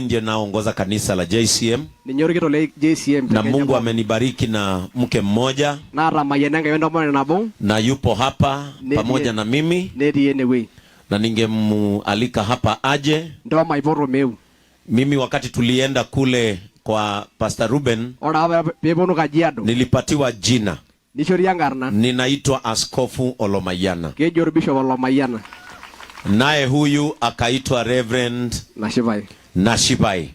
Ndiye naongoza kanisa la JCM. Na Mungu amenibariki na mke mmoja. Na yupo hapa pamoja na mimi. Na ningemualika hapa aje. Mimi wakati tulienda kule kwa Pastor Ruben, nilipatiwa jina. Ninaitwa Askofu Olomayana. Naye huyu akaitwa Reverend Nashibai.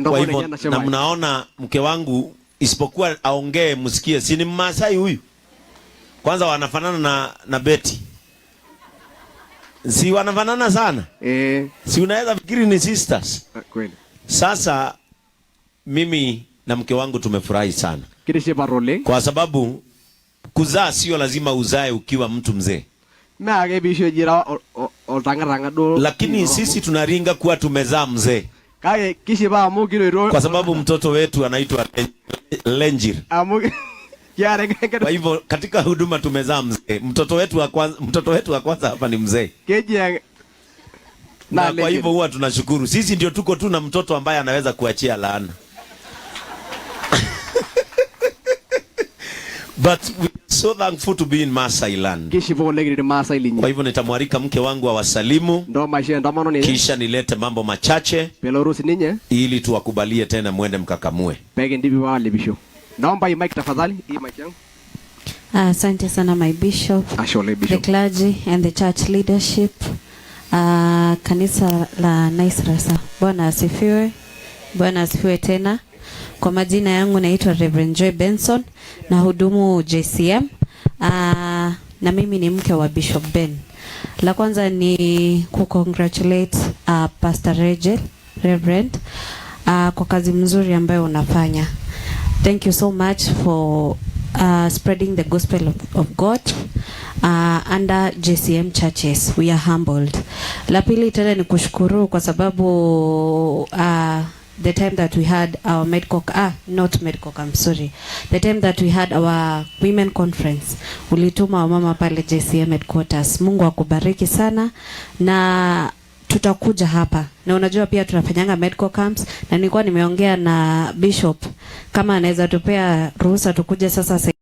Kwa hivyo na mnaona mke wangu isipokuwa aongee msikie, si ni Mmasai huyu? Kwanza wanafanana na Betty. Si wanafanana sana? Si unaweza fikiri ni sisters? Kweli. Sasa mimi na mke wangu tumefurahi sana. Kwa sababu kuzaa sio lazima uzae ukiwa mtu mzee. Lakini sisi tunaringa kuwa tumezaa mzee. Kwa sababu mtoto wetu anaitwa Lenjir. Kwa hivyo katika huduma tumezaa mzee. Mtoto wetu wa kwanza hapa ni mzee. Na kwa hivyo huwa tunashukuru. Sisi ndio tuko tu na mtoto ambaye anaweza kuachia laana. But we're so thankful to be in Maasai land. Kwa hivyo nitamwalika mke wangu awasalimu. Kisha nilete mambo machache ili tuwakubalie tena mwende mkakamue. Naomba hii mic tafadhali, hii mic yangu. Asante sana my bishop, the clergy and the church leadership. Kanisa la Nice Rasa. Bwana asifiwe. Bwana asifiwe tena. Kwa majina yangu naitwa Reverend Joy Benson na hudumu JCM. Na mimi ni mke wa Bishop Ben. La kwanza ni kucongratulate Pastor Reverend kwa kazi mzuri ambayo unafanya. Thank you so much for spreading the gospel of God under JCM churches. We are humbled. La pili tena ni kushukuru kwa sababu the time that we had our the time that we had our women conference, ulituma wamama pale JCM headquarters. Mungu akubariki sana na tutakuja hapa. Na unajua pia tunafanyanga medical camps, na nilikuwa nimeongea na Bishop kama anaweza tupea ruhusa tukuje sasa saidi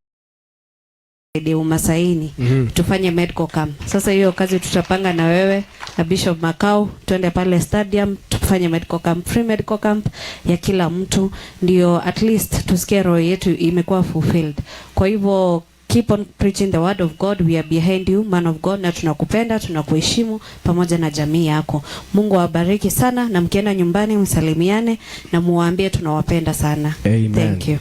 Umasaini tufanye medical camp. Sasa hiyo kazi tutapanga na wewe na Bishop Makau, tuende pale stadium tufanye medical camp, free medical camp ya kila mtu, ndio at least tusikie roho yetu imekuwa fulfilled. Kwa hivyo keep on preaching the word of God. We are behind you, man of God, na tunakupenda, tunakuheshimu pamoja na jamii yako. Mungu awabariki sana, na mkienda nyumbani msalimiane na muwaambie tunawapenda sana. Amen. Thank you.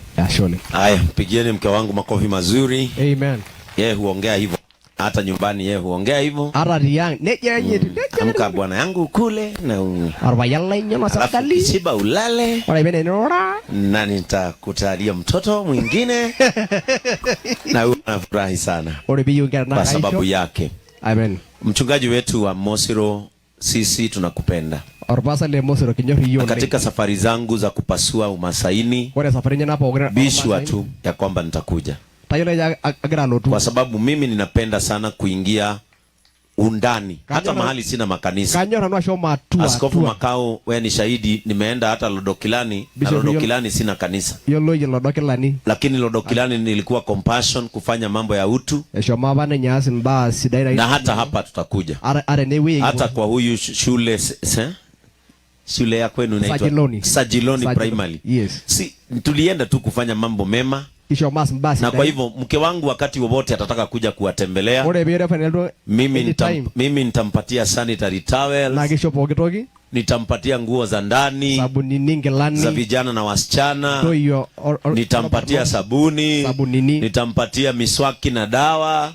Haya, mpigieni mke wangu makofi mazuri. Amen. Yeye huongea hivyo. Hata nyumbani yeye huongea hivyo. Amka bwana yangu kule na kishiba ulale. Na nitakutalia mtoto mwingine. Na unafurahi sana kwa sababu yake. Amen. Mchungaji wetu wa Mosiro, sisi tunakupenda. Katika safari zangu za kupasua Umasaini, bishwa tu ya kwamba nitakuja. Kwa sababu mimi ninapenda sana kuingia undani hata mahali sina makanisa. Askofu Makao, wewe ni shahidi, nimeenda hata Lodokilani, na Lodokilani sina kanisa. Lakini Lodokilani nilikuwa compassion kufanya mambo ya utu. Na hata hapa tutakuja. Hata kwa huyu shule ya kwenu inaitwa Sajiloni Primary. Yes. Si tulienda tu kufanya mambo mema. Na kwa hivyo mke wangu wakati wowote atataka kuja kuwatembelea, mimi nitampatia sanitary towels, nitampatia nguo za ndani za vijana na wasichana, nitampatia sabuni, nitampatia miswaki na dawa,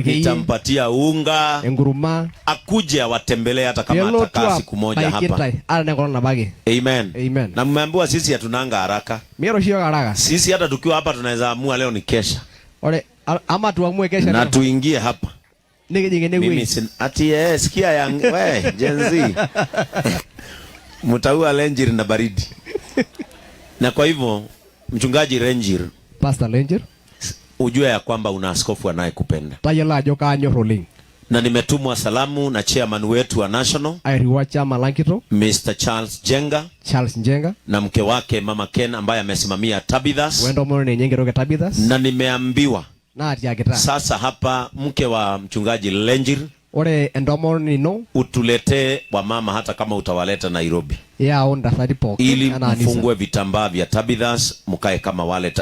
nitampatia unga, akuje awatembelee hata kama atakaa siku moja hapa. Amen. Amen. Na mmeambiwa sisi hatunanga haraka. Sisi hata tukiwa hapa tunaweza amua leo ni kesha. Ama tuamue kesha na tuingie hapa. Mimi ati sikia yang we Gen-Z. Mtaua Lenjir na baridi. Na kwa hivyo mchungaji Lenjir, Pastor Lenjir, ujue ya kwamba una askofu anayekupenda. Na nimetumwa salamu na chairman wetu wa national. Airiwa chama lankito. Mr. Charles Njenga. Charles Njenga. Na mke wake Mama Ken ambaye amesimamia Tabithas. Wendo mwone nyengeroke Tabithas. Na nimeambiwa. Na atiagita. Sasa hapa mke wa mchungaji Lenjir. Ore endomoni no. Utulete wamama hata kama utawaleta Nairobi. Ya onda sadi poke. Ili mfungue vitambaa vya Tabithas mukae kama wale.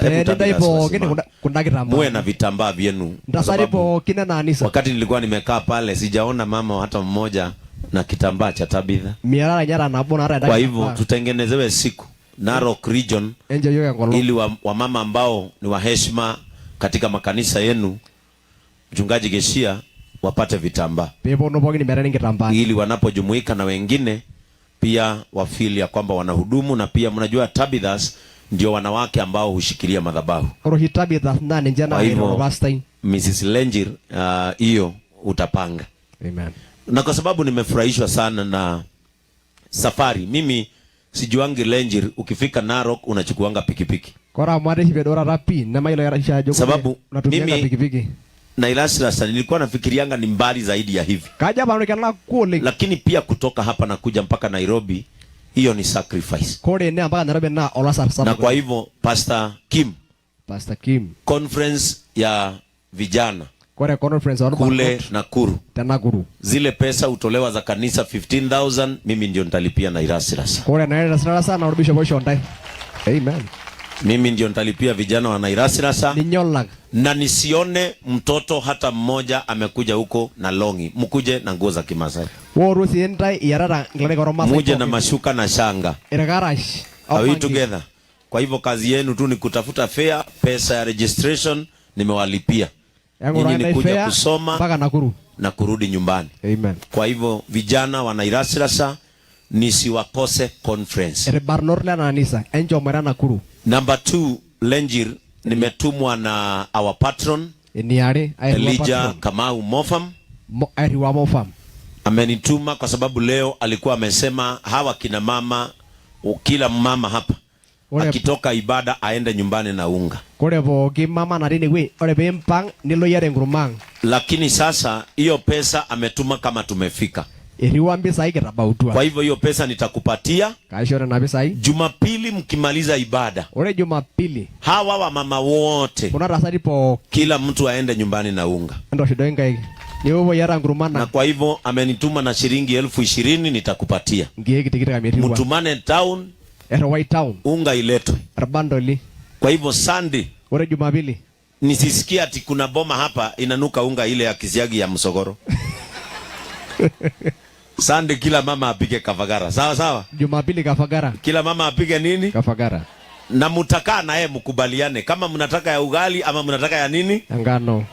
Muwe na vitambaa vyenu. Ndasadi poke na anisa. Wakati nilikuwa nimekaa pale sijaona mama hata mmoja na kitambaa cha Tabitha. Miara nyara na bona rada. Kwa hivyo tutengenezewe siku Narok region ili wamama ambao ni wa heshima katika makanisa yenu mchungaji Geshia wapate vitambaa. Ili wanapojumuika na wengine pia wafili ya kwamba wanahudumu, na pia mnajua Tabithas ndio wanawake ambao hushikilia madhabahu. Kwa hivyo Mrs. Lenjir hiyo utapanga. Amen. Na kwa sababu nimefurahishwa sana na safari, mimi sijuangi Lenjir ukifika Narok unachukuanga pikipiki. Sababu mimi pikipiki na Ilasrasa nilikuwa nafikirianga ni mbali zaidi ya hivi. Lakini pia kutoka hapa na kuja mpaka Nairobi, hiyo ni sacrifice. Na kwa hivyo Pastor Kim conference ya vijana kule Nakuru, zile pesa utolewa za kanisa 15,000 mimi ndio nitalipia na Ilasrasa. Amen. Mimi ndio nitalipia vijana wa Nairasirasa. Na nisione mtoto hata mmoja amekuja huko na longi. Mkuje na nguo za Kimasai. Muje na mashuka na shanga. Are we together? Kwa hivyo kazi yenu tu ni kutafuta fare, pesa ya registration nimewalipia. Nyinyi ni kuja kusoma na kurudi nyumbani. Amen. Kwa hivyo vijana wa Nairasirasa nisiwakose conference. Number 2, Lenjir, nimetumwa na our patron Elijah Kamau Mofam. Amenituma kwa sababu leo alikuwa amesema hawa kina mama, kila mama hapa akitoka ibada aende nyumbani na unga. Lakini sasa hiyo pesa ametuma kama tumefika. Kwa hivyo hiyo pesa nitakupatia Jumapili mkimaliza ibada. Hawa wa mama wote kila mtu aende nyumbani na unga. Na kwa hivyo amenituma na shilingi 20,000 nitakupatia. Mtumane town unga iletwe. Kwa hivyo Sunday nisisikia ati kuna boma hapa inanuka unga ile ya kisiagi ya msogoro. Sunday kila mama apige kafagara. Sawa sawa? Jumapili kafagara. Kila mama apige nini? Kafagara. Na mutakaa na yeye mkubaliane kama mnataka ya ugali ama mnataka ya nini? Ngano.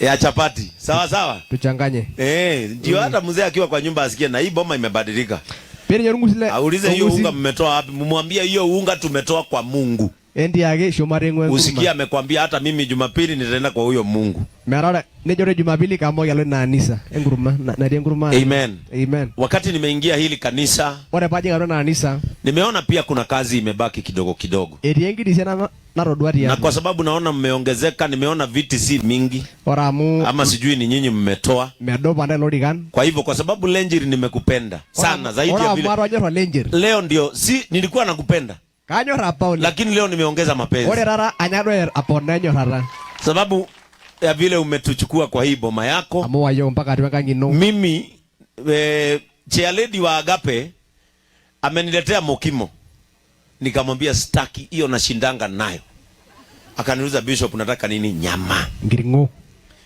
Ya chapati. Sawa sawa? Tuchanganye. Ndio hata mzee akiwa kwa nyumba asikie na hii boma imebadilika. Peni nyarungu sile. Aulize hiyo unga mmetoa wapi? Mumwambie hiyo unga tumetoa kwa Mungu. Endi yake shomarengwe. Usikia amekwambia hata mimi Jumapili nitaenda kwa huyo Mungu. Merara nejore Jumapili kama yalo na anisa enguruma na nguruma. Amen. Amen. Wakati nimeingia hili kanisa, wale paje ngaro na anisa, nimeona pia kuna kazi imebaki kidogo kidogo. Eriengi disena na rodwari na kwa sababu naona mmeongezeka, nimeona viti si mingi. Oramu ama sijui ni nyinyi mmetoa. Meadoba na lodigan. Kwa hivyo kwa sababu Lenjiri nimekupenda sana zaidi ya vile. Leo ndio si nilikuwa nakupenda. Kanyo rapa lakini leo nimeongeza mapenzi. Ore rara anyado aponenyo rara. Sababu ya vile umetuchukua kwa hii boma yako. Amuwa yo mpaka tuweka ngino. Mimi chair lady wa Agape ameniletea mokimo. Nikamwambia staki hiyo nashindanga nayo. Akaniuliza Bishop nataka nini? Nyama. Ngiringo.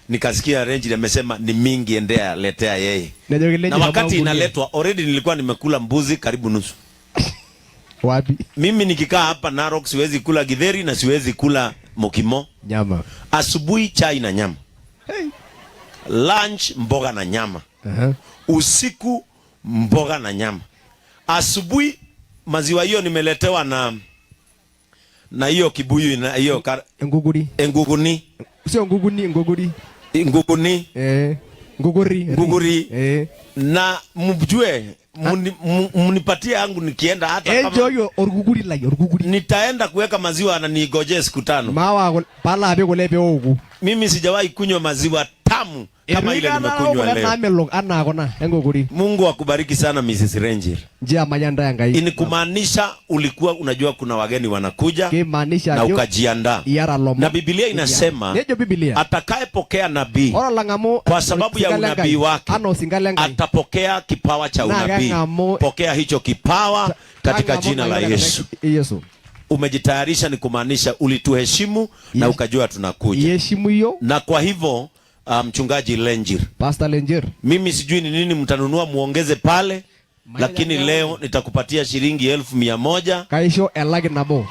Nikasikia Range amesema ni mingi endea letea yeye. Na wakati inaletwa already nilikuwa nimekula mbuzi karibu nusu. Wapi? Mimi nikikaa hapa Narok siwezi kula githeri na siwezi kula mokimo. Nyama. Asubuhi chai na nyama. Hey. Lunch mboga na nyama. Usiku mboga na nyama. Asubuhi maziwa hiyo nimeletewa na hiyo kibuyu na hiyo nguguri. Nguguni. Sio nguguni, nguguri. Nguguni. Nguguri. Na mjue munipatie yangu nikienda hata kama Ejo orguguri la orguguri. Nitaenda kuweka maziwa na nigoje siku 5. Mawa pala abe kulepe ogu. Mimi sijawahi kunywa maziwa tamu kama ile nimekunywa leo. Mungu akubariki sana Mrs. Ranger. Ini kumaanisha ulikuwa unajua kuna wageni wanakuja na ukajiandaa. Na Biblia inasema atakayepokea nabii kwa sababu ya unabii wake atapokea kipawa cha unabii. Pokea hicho kipawa katika jina la Yesu. Umejitayarisha ni kumaanisha ulituheshimu na ukajua tunakuja. Na kwa hivyo mchungaji Lenjir, Pastor Lenjir, mimi sijui ni nini mtanunua muongeze pale, lakini leo nitakupatia shilingi 1,100. Kaisho elagi nabo.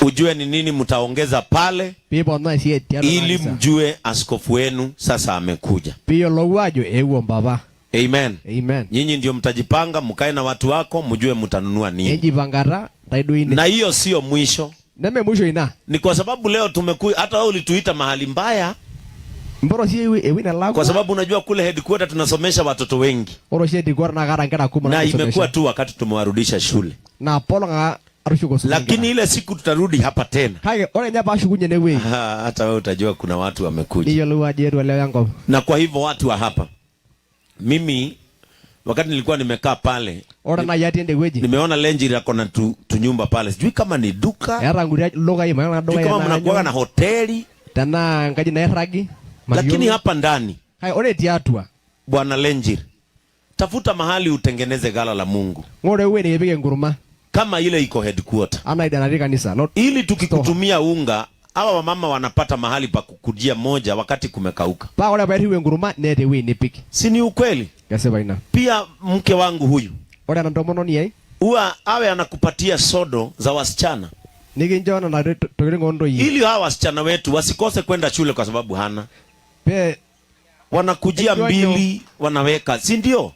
Ujue ni nini mtaongeza pale ili mjue askofu wenu sasa amekuja. Pio lowajo ewo baba. Amen. Amen. Nyinyi ndio mtajipanga, mkae na watu wako, mjue mtanunua nini. Na hiyo sio mwisho. Neme mwisho ina. Ni kwa sababu leo tumekuja, hata wewe ulituita mahali mbaya. Mboro si ewina lagu. Kwa sababu unajua kule headquarter tunasomesha watoto wengi. Oro si headquarter na gara ngera kuma na imekuwa tu wakati tumewarudisha shule. Na polo nga arushuko sunga. Lakini ile siku tutarudi hapa tena. Haye, ore nyapa shukunye newe. Hata wewe utajua kuna watu wamekuja. Niyo luwa jeru leo yango. Na kwa hivyo watu wa hapa. Mimi wakati nilikuwa nimekaa pale, na yati ende weji, nimeona Lenjiri yako na tunyumba pale. Sijui kama ni duka. Era nguria loga hii maana doga ya. Kama mnakuwa na hoteli. Tana ngaji na eragi. Lakini hapa ndani. Hai ore tiatua. Bwana Lenjiri, tafuta mahali utengeneze gala la Mungu. Ngore wewe ni yebige nguruma. Kama ile iko headquarter. Ana idanari kanisa. Ili tukikutumia unga, hawa wamama wanapata mahali pa kukujia moja wakati kumekauka. Pa wale bari wewe nguruma nede wewe ni piki. Si ni ukweli? Kasema ina. Pia mke wangu huyu. Ora na ndomono ni ai? Huwa awe anakupatia sodo za wasichana. Nikinjona na tokiringo ndo hii. Ili hawa wasichana wetu wasikose kwenda shule kwa sababu hana. Pe wanakujia mbili wanaweka, si ndio?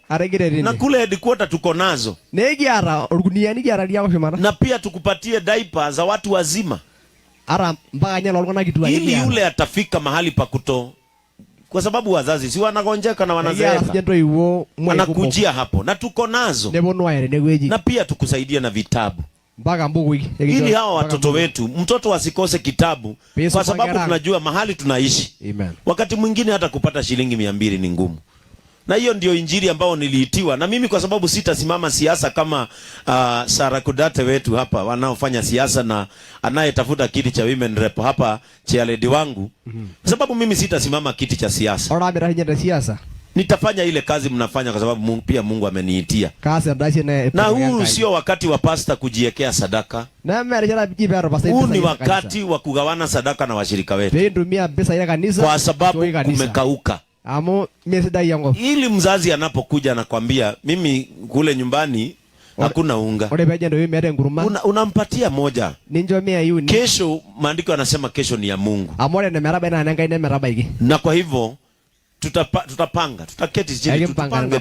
Na kule headquarter tuko nazo. Negiara orgunia nigiara liao shimara. Na pia tukupatie diaper za watu wazima. Ara mpaka nyalo ngona kitu hivi. Ili yule atafika mahali pa kuto. Kwa sababu wazazi si wanagonjeka na wanazeeka. Wanakujia hapo na tuko nazo. Na pia tukusaidia na vitabu. Mpaka mbugu hiki. Ili hawa watoto wetu, mtoto wasikose kitabu kwa sababu tunajua mahali tunaishi. Amen. Wakati mwingine hata kupata shilingi 200 ni ngumu. Na hiyo ndio injili ambao niliitiwa. Na mimi kwa sababu sitasimama siasa kama Sarah Kudate wetu hapa wanaofanya siasa na anayetafuta kiti cha women rep hapa chairlady wangu. Kwa sababu mimi sitasimama kiti cha siasa. Ora bila siasa. Nitafanya ile kazi mnafanya kwa sababu pia Mungu ameniitia. Na huu sio wakati wa pastor kujiekea sadaka. Huu ni wakati wa kugawana sadaka na washirika wetu. Kwa sababu kumekauka. Ili mzazi anapokuja anakwambia mimi kule nyumbani hakuna unga. Unampatia moja. Kesho maandiko yanasema kesho ni ya Mungu. Na kwa hivyo tutapanga, tutaketi chini, tutapange